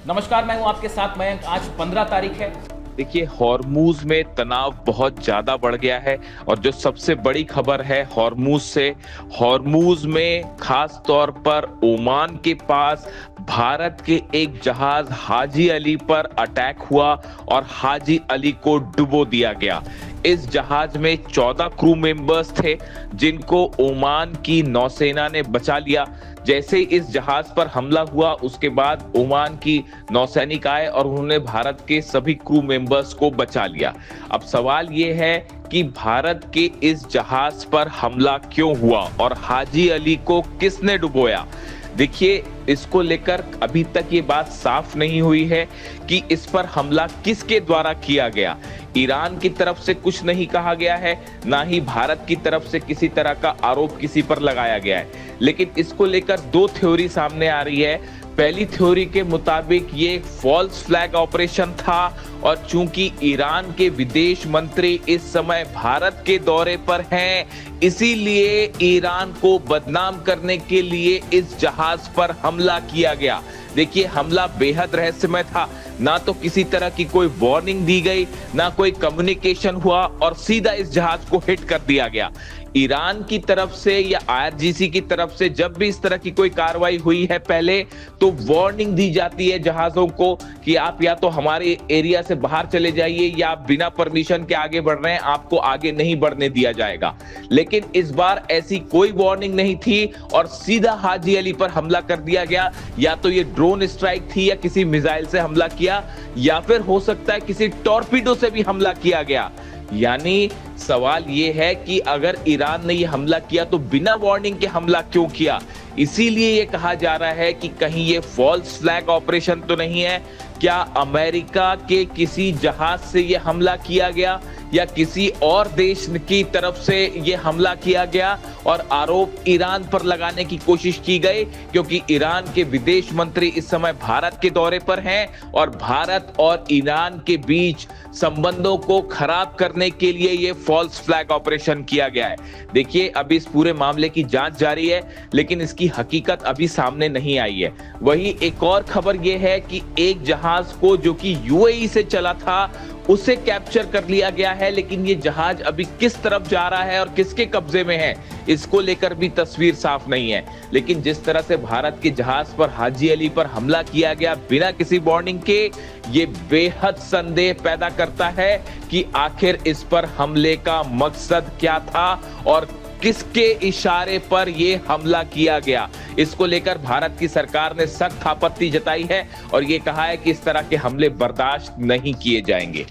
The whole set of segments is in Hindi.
नमस्कार, मैं हूं आपके साथ मयंक। आज 15 तारीख है। देखिए, हॉर्मूज में तनाव बहुत ज्यादा बढ़ गया है और जो सबसे बड़ी खबर है हॉर्मूज से, हॉर्मूज में खास तौर पर ओमान के पास भारत के एक जहाज हाजी अली पर अटैक हुआ और हाजी अली को डुबो दिया गया। इस जहाज में 14 क्रू मेंबर्स थे जिनको ओमान की नौसेना ने बचा लिया। जैसे ही इस जहाज पर हमला हुआ उसके बाद ओमान की नौसैनिक आए और उन्होंने भारत के सभी क्रू मेंबर्स को बचा लिया। अब सवाल ये है कि भारत के इस जहाज पर हमला क्यों हुआ और हाजी अली को किसने डुबोया। देखिए, इसको लेकर अभी तक ये बात साफ नहीं हुई है कि इस पर हमला किसके द्वारा किया गया। ईरान की तरफ से कुछ नहीं कहा गया है, ना ही भारत की तरफ से किसी तरह का आरोप किसी पर लगाया गया है। लेकिन इसको लेकर दो थ्योरी सामने आ रही है। पहली थ्योरी के मुताबिक ये फॉल्स फ्लैग ऑपरेशन था और चूंकि ईरान के विदेश मंत्री इस समय भारत के दौरे पर हैं, इसीलिए ईरान को बदनाम करने के लिए इस जहाज पर हमला किया गया। देखिए, हमला बेहद रहस्यमय था। ना तो किसी तरह की कोई वार्निंग दी गई, ना कोई कम्युनिकेशन हुआ और सीधा इस जहाज को हिट कर दिया गया। ईरान की तरफ से या आईआरजीसी की तरफ से जब भी इस तरह की कोई कार्रवाई हुई है पहले, तो वार्निंग दी जाती है जहाजों को कि आप या तो हमारे एरिया से बाहर चले जाइए या आप बिना परमिशन के आगे बढ़ रहे हैं, आपको आगे नहीं बढ़ने दिया जाएगा। लेकिन इस बार ऐसी कोई वार्निंग नहीं थी और सीधा हाजी अली पर हमला कर दिया गया। या तो ये ड्रोन स्ट्राइक थी या किसी मिसाइल से हमला किया, या फिर हो सकता है किसी टॉर्पीडो से भी हमला किया गया। यानी सवाल यह है कि अगर ईरान ने यह हमला किया तो बिना वार्निंग के हमला क्यों किया। इसीलिए यह कहा जा रहा है कि कहीं यह फॉल्स फ्लैग ऑपरेशन तो नहीं है। क्या अमेरिका के किसी जहाज से यह हमला किया गया या किसी और देश की तरफ से यह हमला किया गया और आरोप ईरान पर लगाने की कोशिश की गई, क्योंकि ईरान के विदेश मंत्री इस समय भारत के दौरे पर हैं और भारत और ईरान के बीच संबंधों को खराब करने के लिए यह फॉल्स फ्लैग ऑपरेशन किया गया है। देखिए, अभी इस पूरे मामले की जांच जारी है, लेकिन इसकी हकीकत अभी सामने नहीं आई है। वही एक और खबर यह है कि एक जहाज को जो कि यूएई से चला था उसे कैप्चर कर लिया गया है, लेकिन ये जहाज अभी किस तरफ जा रहा है और किसके कब्जे में है, इसको लेकर भी तस्वीर साफ नहीं है। लेकिन जिस तरह से भारत के जहाज पर हाजी अली पर हमला किया गया बिना किसी वार्निंग के, ये बेहद संदेह पैदा करता है कि आखिर इस पर हमले का मकसद क्या था और किसके इशारे पर यह हमला किया गया। इसको लेकर भारत की सरकार ने सख्त आपत्ति जताई है और यह कहा है कि इस तरह के हमले बर्दाश्त नहीं किए जाएंगे।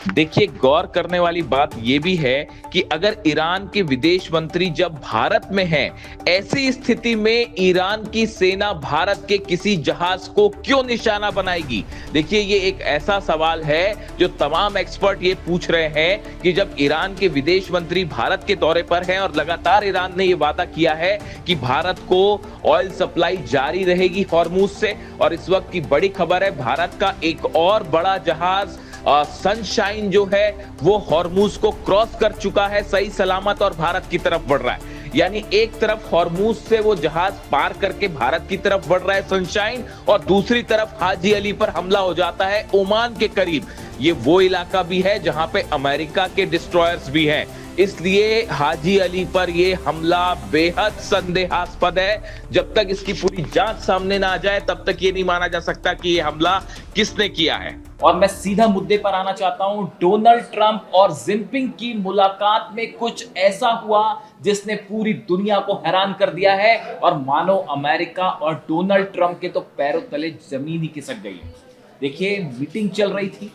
देखिए, गौर करने वाली बात यह भी है कि अगर ईरान के विदेश मंत्री जब भारत में हैं, ऐसी स्थिति में ईरान की सेना भारत के किसी जहाज को क्यों निशाना बनाएगी। देखिए, ये एक ऐसा सवाल है जो तमाम एक्सपर्ट ये पूछ रहे हैं कि जब ईरान के विदेश मंत्री भारत के दौरे पर हैं और लगातार ईरान ने यह वादा किया है कि भारत को ऑयल सप्लाई जारी रहेगी हॉर्मूज से, और इस वक्त की बड़ी खबर है भारत का एक और बड़ा जहाज सनशाइन जो है वो हॉर्मूज को क्रॉस कर चुका है सही सलामत और भारत की तरफ बढ़ रहा है। यानी एक तरफ हॉर्मूज से वो जहाज पार करके भारत की तरफ बढ़ रहा है सनशाइन, और दूसरी तरफ हाजी अली पर हमला हो जाता है ओमान के करीब। ये वो इलाका भी है जहां पे अमेरिका के डिस्ट्रॉयर्स भी हैं। इसलिए हाजी अली पर यह हमला बेहद संदेहास्पद है। जब तक इसकी पूरी जांच सामने ना आ जाए तब तक ये नहीं माना जा सकता कि यह हमला किसने किया है। और मैं सीधा मुद्दे पर आना चाहता हूं। डोनाल्ड ट्रंप और जिनपिंग की मुलाकात में कुछ ऐसा हुआ जिसने पूरी दुनिया को हैरान कर दिया है, और मानो अमेरिका और डोनाल्ड ट्रंप के तो पैरों तले जमीन ही खिसक गई है। देखिए, मीटिंग चल रही थी,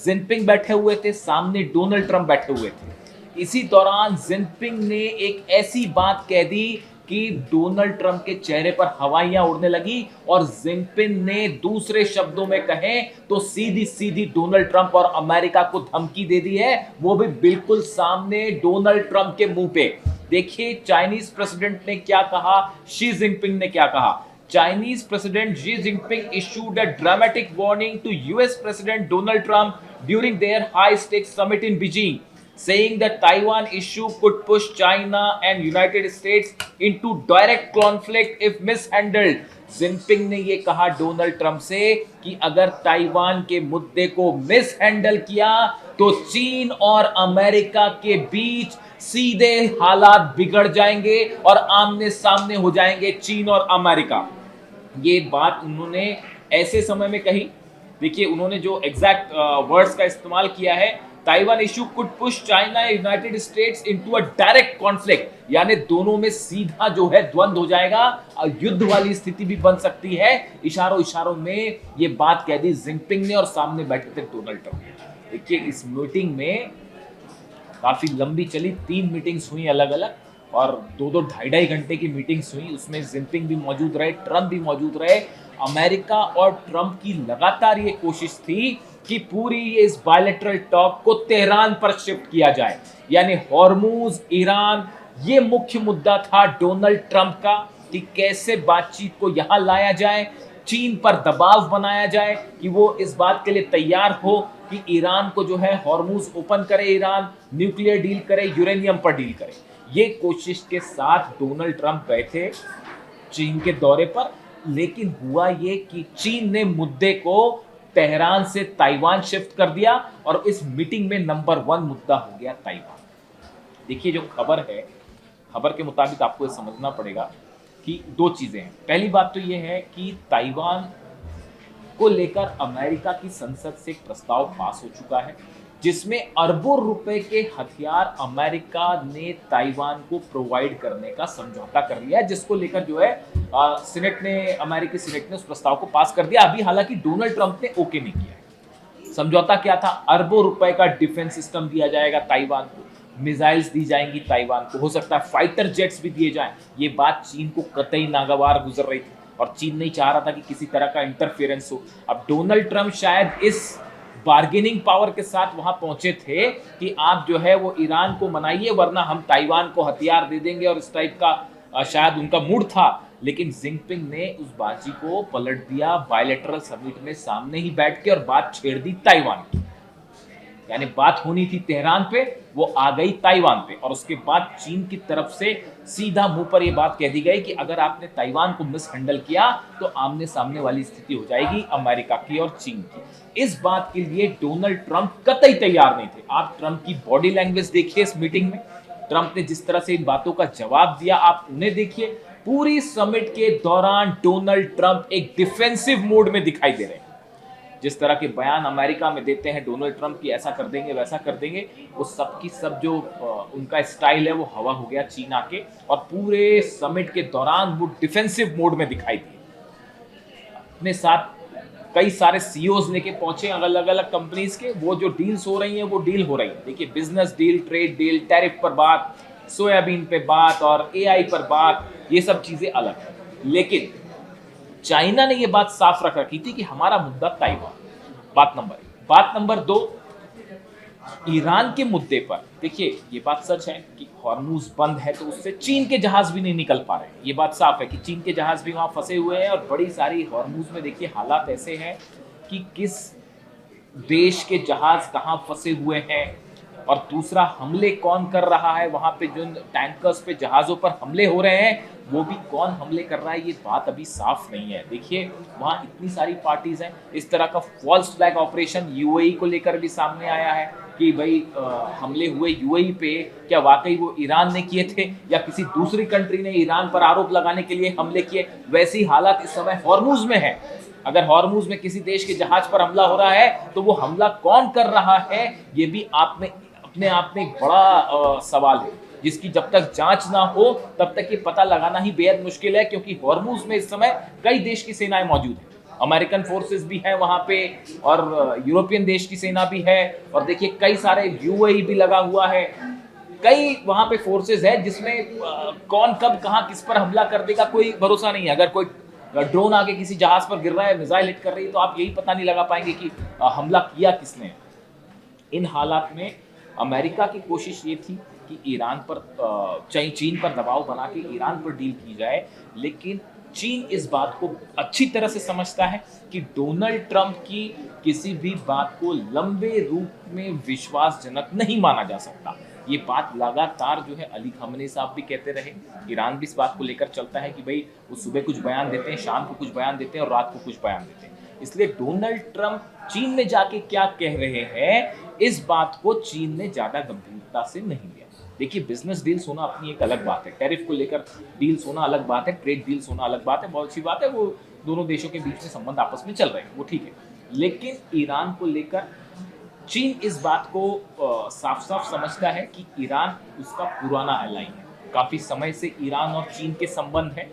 जिनपिंग बैठे हुए थे, सामने डोनाल्ड ट्रंप बैठे हुए थे। इसी दौरान जिनपिंग ने एक ऐसी बात कह दी कि डोनाल्ड ट्रंप के चेहरे पर हवाइयां उड़ने लगी, और जिनपिंग ने दूसरे शब्दों में कहें तो सीधी सीधी डोनाल्ड ट्रंप और अमेरिका को धमकी दे दी है, वो भी बिल्कुल सामने डोनाल्ड ट्रंप के मुंह पे। देखिए, चाइनीज प्रेसिडेंट ने क्या कहा, शी जिनपिंग ने क्या कहा। Chinese President Xi Jinping issued a dramatic warning to US President Donald Trump during their high-stakes summit in Beijing. saying that Taiwan issue could push China and United States into direct conflict if mishandled. Jinping ने ये कहा डोनाल्ड ट्रंप से कि अगर ताइवान के मुद्दे को मिसहैंडल किया तो चीन और अमेरिका के बीच सीधे हालात बिगड़ जाएंगे और आमने सामने हो जाएंगे चीन और अमेरिका। ये बात उन्होंने ऐसे समय में कही, देखिए उन्होंने जो एग्जैक्ट वर्ड्स का इस्तेमाल किया है, Taiwan issue could push China United states into a direct conflict, यानी दोनों में सीधा जो है द्वंद्व हो जाएगा और युद्ध वाली स्थिति भी बन सकती है। इशारों इशारों में ये बात कह दी जिनपिंग ने और सामने बैठे थे डोनाल्ड ट्रंप। देखिए इस मीटिंग में काफी लंबी चली, 3 मीटिंग्स हुई अलग अलग और 2-2 ढाई घंटे की मीटिंग्स हुई। उसमें जिनपिंग भी मौजूद रहे, ट्रंप भी मौजूद रहे। अमेरिका और ट्रंप की लगातार ये कोशिश थी कि पूरी इस बायलैटरल टॉक को तेहरान पर शिफ्ट किया जाए, यानी हॉर्मूज, ईरान, ये मुख्य मुद्दा था डोनाल्ड ट्रंप का कि कैसे बातचीत को यहां लाया जाए, चीन पर दबाव बनाया जाए कि वो इस बात के लिए तैयार हो कि ईरान को जो है हॉर्मूज ओपन करे, ईरान न्यूक्लियर डील करे, यूरेनियम पर डील करे। ये कोशिश के साथ डोनाल्ड ट्रंप बैठे चीन के दौरे पर, लेकिन हुआ ये कि चीन ने मुद्दे को तेहरान से ताइवान शिफ्ट कर दिया और इस मीटिंग में नंबर 1 मुद्दा हो गया ताइवान। देखिए जो खबर है, खबर के मुताबिक आपको ये समझना पड़ेगा कि 2 चीजें हैं। पहली बात तो ये है कि ताइवान को लेकर अमेरिका की संसद से एक प्रस्ताव पास हो चुका है जिसमें अरबों रुपए के हथियार अमेरिका ने ताइवान को प्रोवाइड करने का समझौता कर लिया है, जिसको लेकर जो है सीनेट ने, अमेरिकी सीनेट ने उस प्रस्ताव को पास कर दिया। अभी हालांकि डोनाल्ड ट्रंप ने ओके नहीं किया है। समझौता क्या था? अरबों रुपए का डिफेंस सिस्टम दिया जाएगा ताइवान को, मिसाइल्स दी जाएंगी ताइवान को, हो सकता है फाइटर जेट्स भी दिए जाएं। ये बात चीन को कतई नागवार गुजर रही थी और चीन नहीं चाह रहा था कि किसी तरह का इंटरफेरेंस हो। अब डोनाल्ड ट्रंप शायद इस बार्गेनिंग पावर के साथ वहां पहुंचे थे कि आप जो है वो ईरान को मनाइए वरना हम ताइवान को हथियार दे देंगे, और इस टाइप का शायद उनका मूड था। लेकिन जिनपिंग ने उस बाजी को पलट दिया, बायलैटरल समिट में सामने ही बैठ के और बात छेड़ दी ताइवान की, यानी बात होनी थी तेहरान पे, वो आ गई ताइवान पे। और उसके बाद चीन की तरफ से सीधा मुंह पर ये बात कह दी गई कि अगर आपने ताइवान को मिस हैंडल किया तो आमने सामने वाली स्थिति हो जाएगी अमेरिका की और चीन की। इस बात के लिए डोनाल्ड ट्रंप कतई तैयार नहीं थे। आप ट्रंप की बॉडी लैंग्वेज देखिए इस मीटिंग में, ट्रंप ने जिस तरह से इन बातों का जवाब दिया आप उन्हें देखिए। पूरी समिट के दौरान डोनाल्ड ट्रंप एक डिफेंसिव मोड में दिखाई दे रहे हैं। जिस तरह के बयान अमेरिका में देते हैं डोनाल्ड ट्रंप की ऐसा कर देंगे वैसा कर देंगे, वो सब की सब जो उनका स्टाइल है वो हवा हो गया चीन आके, और पूरे समिट के दौरान वो डिफेंसिव मोड में दिखाई दिए। अपने साथ कई सारे सीईओज लेके पहुंचे अलग अलग कंपनीज के, वो जो डील्स हो रही हैं वो डील हो रही है। देखिए business deal, trade deal, tariff पर बात, सोयाबीन पे बात और एआई पर बात, ये सब चीजें अलग है। लेकिन चाइना ने ये बात साफ रख रखी थी कि हमारा मुद्दा ताइवान, बात नंबर 1। बात नंबर 2, ईरान के मुद्दे पर देखिए ये बात सच है कि हॉर्मूज बंद है तो उससे चीन के जहाज भी नहीं निकल पा रहे हैं। ये बात साफ है कि चीन के जहाज भी वहां फंसे हुए हैं और बड़ी सारी हॉर्मूज में देखिए हालात ऐसे हैं कि किस देश के जहाज कहां फंसे हुए हैं और दूसरा हमले कौन कर रहा है, वहां पे जो टैंकर्स पे जहाजों पर हमले हो रहे हैं वो भी कौन हमले कर रहा है, ये बात अभी साफ नहीं है। देखिए वहां इतनी सारी पार्टीज हैं। इस तरह का फॉल्स फ्लैग ऑपरेशन यूएई को लेकर भी सामने आया है कि भाई हमले हुए यूएई पे, क्या वाकई वो ईरान ने किए थे या किसी दूसरी कंट्री ने ईरान पर आरोप लगाने के लिए हमले किए। वैसी हालत इस समय हॉर्मूज में है। अगर हॉर्मूज में किसी देश के जहाज पर हमला हो रहा है तो वो हमला कौन कर रहा है, ये भी अपने आप में एक बड़ा सवाल है जिसकी जब तक जांच ना हो तब तक ये पता लगाना ही बेहद मुश्किल है, क्योंकि हॉर्मूज में इस समय कई देश की सेनाएं मौजूद हैं। अमेरिकन फोर्सेस भी हैं वहां पे और यूरोपियन देश की सेना भी है, और देखिए कई सारे यूएई भी लगा हुआ है। कई वहां पे फोर्सेस है जिसमें कौन कब कहां किस पर हमला कर देगा कोई भरोसा नहीं है। अगर कोई ड्रोन आके किसी जहाज पर गिर रहा है, मिसाइल हिट कर रही है, तो आप यही पता नहीं लगा पाएंगे कि हमला किया किसने। इन हालात में अमेरिका की कोशिश ये थी कि ईरान पर चीन पर दबाव बना के ईरान पर डील की जाए, लेकिन चीन इस बात को अच्छी तरह से समझता है कि डोनाल्ड ट्रंप की किसी भी बात को लंबे रूप में विश्वासजनक नहीं माना जा सकता। ये बात लगातार जो है अली खamenei साहब भी कहते रहे, ईरान भी इस बात को लेकर चलता है कि भाई वो सुबह कुछ बयान देते हैं, शाम को कुछ बयान देते हैं और रात को कुछ बयान देते हैं। इसलिए डोनाल्ड ट्रंप चीन में जाके क्या कह रहे हैं, इस बात को चीन ने ज्यादा गंभीरता से नहीं लिया। देखिए, बिजनेस डील्स होना अपनी एक अलग बात है, टैरिफ को लेकर डील्स होना अलग बात है, ट्रेड डील्स होना अलग बात है, बहुत अच्छी बात है, वो दोनों देशों के बीच में संबंध आपस में चल रहे हैं, वो ठीक है। लेकिन ईरान को लेकर चीन इस बात को साफ साफ समझता है कि ईरान उसका पुराना एलाई है। काफी समय से ईरान और चीन के संबंध है।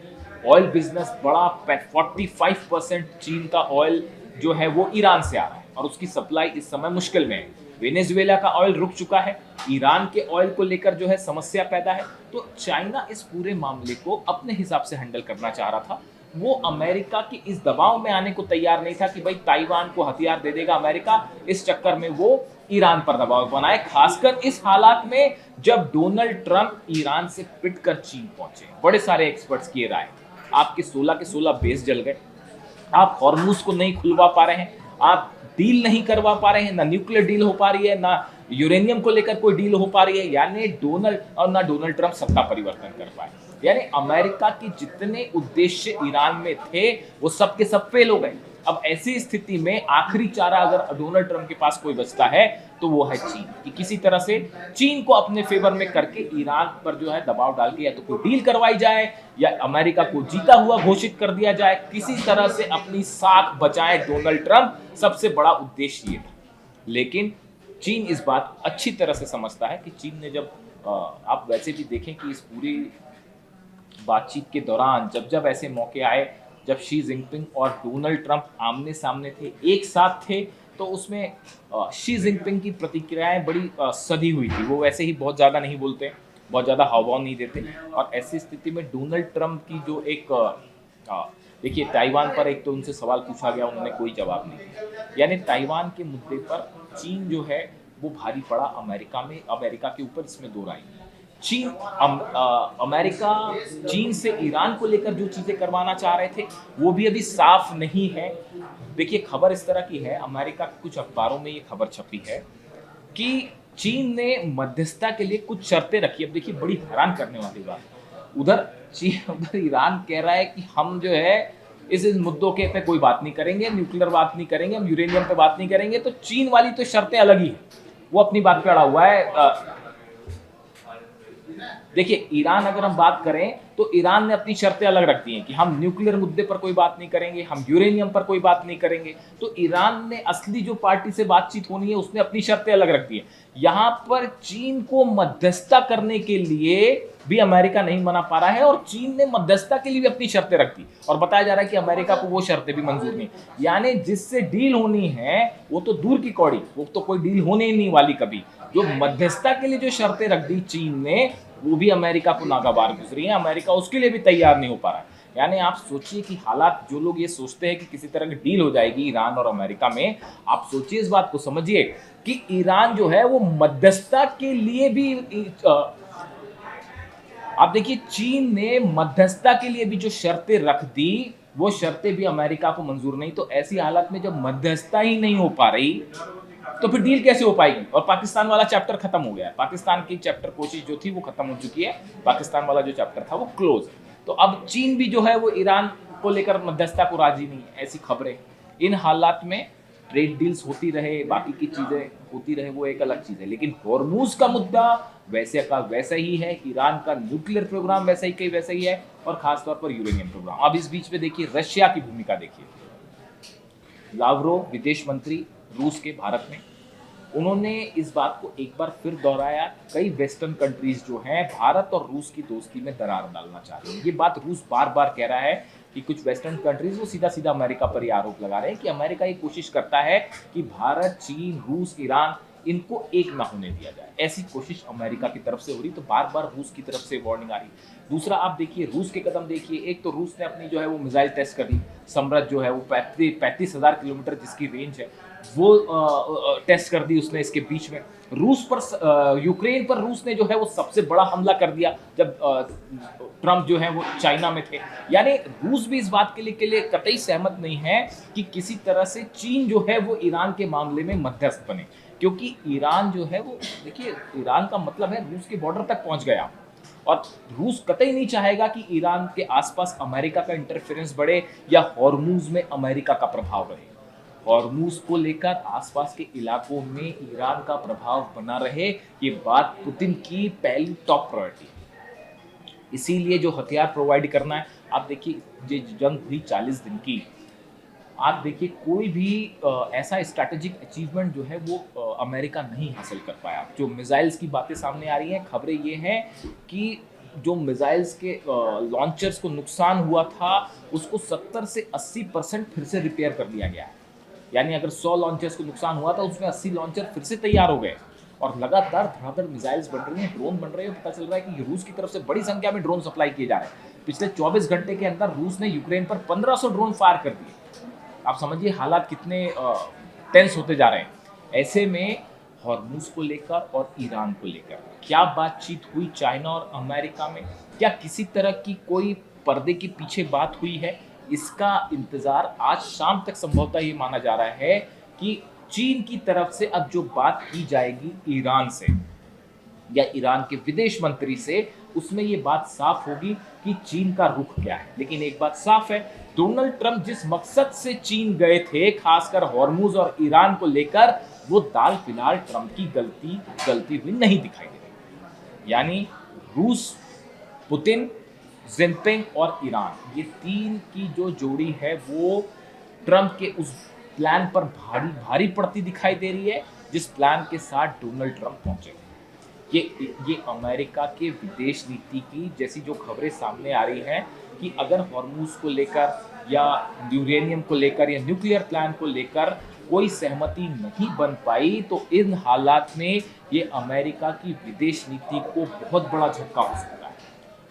ऑयल बिजनेस बड़ा 45% चीन का ऑयल जो है वो ईरान से आ रहा है और उसकी सप्लाई इस समय मुश्किल में है। वेनेजुएला का ऑयल रुक चुका है, ईरान के ऑयल को लेकर जो है समस्या पैदा है। तो चाइना इस पूरे मामले को अपने हिसाब से हैंडल करना चाह रहा था। वो अमेरिका के इस दबाव में आने को तैयार नहीं था कि भाई ताइवान को हथियार दे देगा अमेरिका, इस चक्कर में वो ईरान पर दबाव बनाए, खासकर इस हालात में जब डोनाल्ड ट्रंप ईरान से पिटकर चीन पहुंचे। बड़े सारे एक्सपर्ट्स की राय, आपके 16 के 16 बेस जल गए, आप हॉर्मुज को नहीं खुलवा पा रहे हैं, आप डील नहीं करवा पा रहे हैं, ना न्यूक्लियर डील हो पा रही है, ना यूरेनियम को लेकर कोई डील हो पा रही है, यानी डोनाल्ड ट्रंप सत्ता परिवर्तन कर पाए। यानी अमेरिका के जितने उद्देश्य ईरान में थे वो सब के सब फेल हो गए। अब ऐसी स्थिति में आखिरी चारा अगर डोनाल्ड ट्रंप के पास कोई बचता है तो वो है चीन, कि किसी तरह से चीन को अपने फेवर में करके ईरान पर जो है दबाव डाल के या तो कोई डील करवाई जाए या अमेरिका को जीता हुआ घोषित कर दिया जाए, किसी तरह से अपनी साख बचाए डोनाल्ड ट्रंप, सबसे बड़ा उद्देश्य ये था। लेकिन चीन इस बात अच्छी तरह से समझता है कि चीन ने जब आप वैसे भी देखें कि इस पूरी बातचीत के दौरान जब जब ऐसे मौके आए, जब शी जिनपिंग और डोनाल्ड ट्रंप आमने सामने थे, एक साथ थे, तो उसमें शी जिनपिंग की प्रतिक्रियाएं बड़ी सधी हुई थी। वो वैसे ही बहुत ज़्यादा नहीं बोलते, बहुत ज़्यादा हावभाव नहीं देते, और ऐसी स्थिति में डोनाल्ड ट्रंप की जो एक देखिए, ताइवान पर एक तो उनसे सवाल पूछा गया, उन्होंने कोई जवाब नहीं दिया। यानी ताइवान के मुद्दे पर चीन जो है वो भारी पड़ा अमेरिका के ऊपर, इसमें दो राय नहीं। अमेरिका चीन से ईरान को लेकर जो चीजें करवाना चाह रहे थे वो भी अभी साफ नहीं है। देखिए, खबर इस तरह की है, अमेरिका के कुछ अखबारों में ये खबर छपी है कि चीन ने मध्यस्थता के लिए कुछ शर्तें रखी। अब देखिए, बड़ी हैरान करने वाली बात, उधर ईरान कह रहा है कि हम जो है इस मुद्दों के पे कोई बात नहीं करेंगे, न्यूक्लियर बात नहीं करेंगे, हम यूरेनियम पे बात नहीं करेंगे। तो चीन वाली तो शर्तें अलग ही है, वो अपनी बात पे अड़ा हुआ है। देखिए, ईरान अगर हम बात करें तो ईरान ने अपनी शर्तें अलग रख दी हैं कि हम न्यूक्लियर मुद्दे पर कोई बात नहीं करेंगे, हम यूरेनियम पर कोई बात नहीं करेंगे। तो ईरान ने असली जो पार्टी से बातचीत होनी है उसने अपनी शर्तें अलग रख दी है। यहाँ पर चीन को मध्यस्थता करने के लिए भी अमेरिका नहीं मना पा रहा है और चीन ने मध्यस्थता के लिए भी अपनी शर्तें रख दी, और बताया जा रहा है कि अमेरिका को वो शर्तें भी मंजूर नहीं। यानी जिससे डील होनी है वो तो दूर की कौड़ी, वो तो कोई डील होने ही नहीं वाली कभी। जो मध्यस्थता के लिए जो शर्तें रख दी चीन ने, वो भी अमेरिका को नागवार गुजरी है, अमेरिका उसके लिए भी तैयार नहीं हो पा रहा है। यानी आप सोचिए कि हालात, जो लोग ये सोचते हैं कि किसी तरह की डील हो जाएगी ईरान और अमेरिका में, आप सोचिए इस बात को, समझिए कि ईरान जो है वो मध्यस्थता के लिए भी आप देखिए, चीन ने मध्यस्थता के लिए भी जो शर्तें रख दी वो शर्तें भी अमेरिका को मंजूर नहीं। तो ऐसी हालत में जब मध्यस्थता ही नहीं हो पा रही तो फिर डील कैसे हो पाएगी। और पाकिस्तान वाला चैप्टर खत्म हो गया है, पाकिस्तान की चैप्टर कोशिश जो थी वो खत्म हो चुकी है, पाकिस्तान वाला जो चैप्टर था वो क्लोज है। तो अब चीन भी जो है वो ईरान को लेकर मध्यस्थता को राजी नहीं है, ऐसी खबरें। इन हालात में ट्रेड डील्स होती रहे, बाकी की चीजें होती रहे, वो एक अलग चीज है। लेकिन हॉर्मुज का मुद्दा वैसे का वैसा ही है, ईरान का न्यूक्लियर प्रोग्राम वैसा ही वैसा ही है, और खासतौर पर यूरेनियम प्रोग्राम। अब इस बीच में देखिए रशिया की भूमिका देखिए, लावरोव विदेश मंत्री रूस के भारत में, उन्होंने इस बात को एक बार फिर दोहराया, कई वेस्टर्न कंट्रीज जो हैं भारत और रूस की दोस्ती में दरार डालना चाह रही है। ये बात रूस बार बार कह रहा है कि कुछ वेस्टर्न कंट्रीज वो सीधा सीधा अमेरिका पर ही आरोप लगा रहे हैं कि अमेरिका ये कोशिश करता है कि भारत, चीन, रूस, ईरान इनको एक ना होने दिया जाए, ऐसी कोशिश अमेरिका की तरफ से हो रही। तो बार बार रूस की तरफ से वार्निंग आ रही। दूसरा आप देखिए रूस के कदम देखिए, एक तो रूस ने अपनी जो है वो मिसाइल टेस्ट कर दी, समरथ जो है वो 35,000 किलोमीटर जिसकी रेंज है वो टेस्ट कर दी उसने। इसके बीच में रूस पर यूक्रेन पर रूस ने जो है वो सबसे बड़ा हमला कर दिया जब ट्रम्प जो है वो चाइना में थे। यानी रूस भी इस बात के लिए कतई सहमत नहीं है कि किसी तरह से चीन जो है वो ईरान के मामले में मध्यस्थ बने, क्योंकि ईरान जो है वो देखिए ईरान का मतलब है रूस के बॉर्डर तक पहुंच गया, और रूस कतई नहीं चाहेगा कि ईरान के आसपास अमेरिका का इंटरफेरेंस बढ़े या हॉर्मूज में अमेरिका का प्रभाव रहे। हॉर्मूज को लेकर आसपास के इलाकों में ईरान का प्रभाव बना रहे, ये बात पुतिन की पहली टॉप प्रायोरिटी है। इसीलिए जो हथियार प्रोवाइड करना है, आप देखिए ये जंग हुई 40 दिन की, आप देखिए कोई भी ऐसा स्ट्रैटेजिक अचीवमेंट जो है वो अमेरिका नहीं हासिल कर पाया। जो मिसाइल्स की बातें सामने आ रही हैं, खबरें ये हैं कि जो मिसाइल्स के लॉन्चर्स को नुकसान हुआ था उसको 70 से 80% फिर से रिपेयर कर लिया गया है। यानी अगर 100 लॉन्चर्स को नुकसान हुआ था उसमें 80 लॉन्चर फिर से तैयार हो गए, और लगातार धड़ाधड़ मिसाइल्स बन रही हैं, ड्रोन बन रहे हैं। पता चल रहा है कि रूस की तरफ से बड़ी संख्या में ड्रोन सप्लाई किए जा रहे हैं। पिछले 24 घंटे के अंदर रूस ने यूक्रेन पर 1500 ड्रोन फायर कर दिए। आप समझिए हालात कितने टेंस होते जा रहे हैं। ऐसे में हॉर्मूज को लेकर और ईरान को लेकर क्या बातचीत हुई चाइना और अमेरिका में, क्या किसी तरह की कोई पर्दे के पीछे बात हुई है, इसका इंतजार आज शाम तक संभवतः ये माना जा रहा है कि चीन की तरफ से अब जो बात की जाएगी ईरान से या ईरान के विदेश मंत्री से, उसमें ये बात साफ होगी कि चीन का रुख क्या है। लेकिन एक बात साफ है, डोनाल्ड ट्रंप जिस मकसद से चीन गए थे, खासकर हॉर्मूज और ईरान को लेकर, वो दाल फिलहाल ट्रंप की गलती हुई नहीं दिखाई दे रही। यानी रूस, पुतिन, जिनपिंग और ईरान, ये तीन की जो जोड़ी है वो ट्रंप के उस प्लान पर भारी पड़ती दिखाई दे रही है जिस प्लान के साथ डोनाल्ड ट्रंप पहुंचे थे। ये अमेरिका के विदेश नीति की जैसी जो खबरें सामने आ रही हैं कि अगर हॉर्मूज को लेकर या यूरेनियम को लेकर या न्यूक्लियर प्लान को लेकर कोई सहमति नहीं बन पाई, तो इन हालात में ये अमेरिका की विदेश नीति को बहुत बड़ा झटका हो सकता है।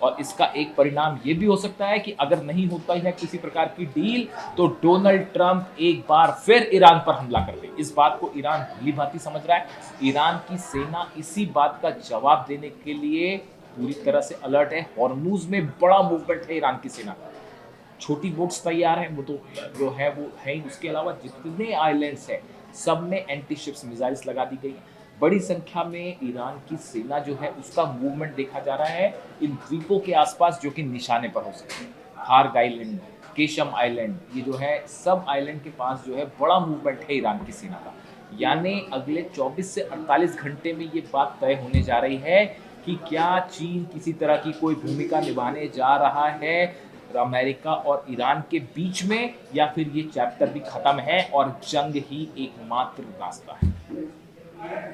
और इसका एक परिणाम ये भी हो सकता है कि अगर नहीं होता है किसी प्रकार की डील, तो डोनाल्ड ट्रंप एक बार फिर ईरान पर हमला कर दे। इस बात को ईरान भली भांति समझ रहा है। ईरान की सेना इसी बात का जवाब देने के लिए पूरी तरह से अलर्ट है। हॉर्मूज में बड़ा मूवमेंट है ईरान की सेना का। छोटी बोट्स तैयार हैं, वो तो जो है वो है ही। उसके अलावा जितने आइलैंड्स हैं सब में एंटी शिप्स मिसाइल्स लगा दी गई हैं। बड़ी संख्या में ईरान की सेना जो है उसका मूवमेंट देखा जा रहा है इन द्वीपों के आसपास जो कि निशाने पर हो सकते हैं। हार्ग आइलैंड, केशम आइलैंड, ये जो है सब आइलैंड के पास जो है बड़ा मूवमेंट है ईरान की सेना का। यानी अगले 24 से 48 घंटे में ये बात तय होने जा रही है कि क्या चीन किसी तरह की कोई भूमिका निभाने जा रहा है अमेरिका और ईरान के बीच में, या फिर ये चैप्टर भी खत्म है और जंग ही एकमात्र रास्ता है।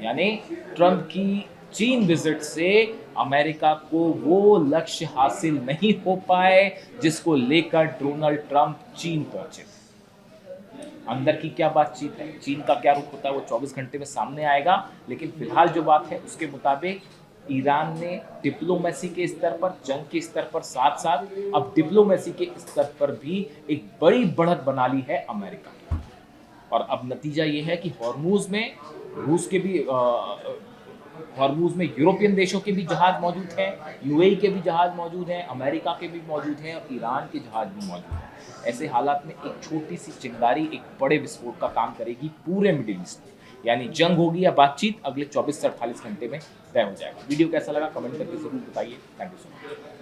यानी ट्रंप की चीन विजिट से अमेरिका को वो लक्ष्य हासिल नहीं हो पाए जिसको लेकर डोनाल्ड ट्रंप चीन पहुंचे थे। अंदर की क्या बातचीत है, चीन का क्या रुख होता है, वो 24 घंटे में सामने आएगा। लेकिन फिलहाल जो बात है उसके मुताबिक ईरान ने डिप्लोमेसी के स्तर पर, जंग के स्तर पर, साथ साथ अब डिप्लोमेसी के स्तर पर भी एक बड़ी बढ़त बना ली है अमेरिका की। और अब नतीजा ये है कि हॉर्मूज में रूस के भी हॉर्मूज में यूरोपियन देशों के भी जहाज मौजूद हैं, यूएई के भी जहाज मौजूद हैं, अमेरिका के भी मौजूद हैं और ईरान के जहाज भी मौजूद हैं। ऐसे हालात में एक छोटी सी चिंगारी एक बड़े विस्फोट का काम करेगी पूरे मिडिल ईस्ट में। यानी जंग होगी या बातचीत अगले 24 से 48 घंटे में तय हो जाएगा। वीडियो कैसा लगा कमेंट करके जरूर बताइए। Thank you so much.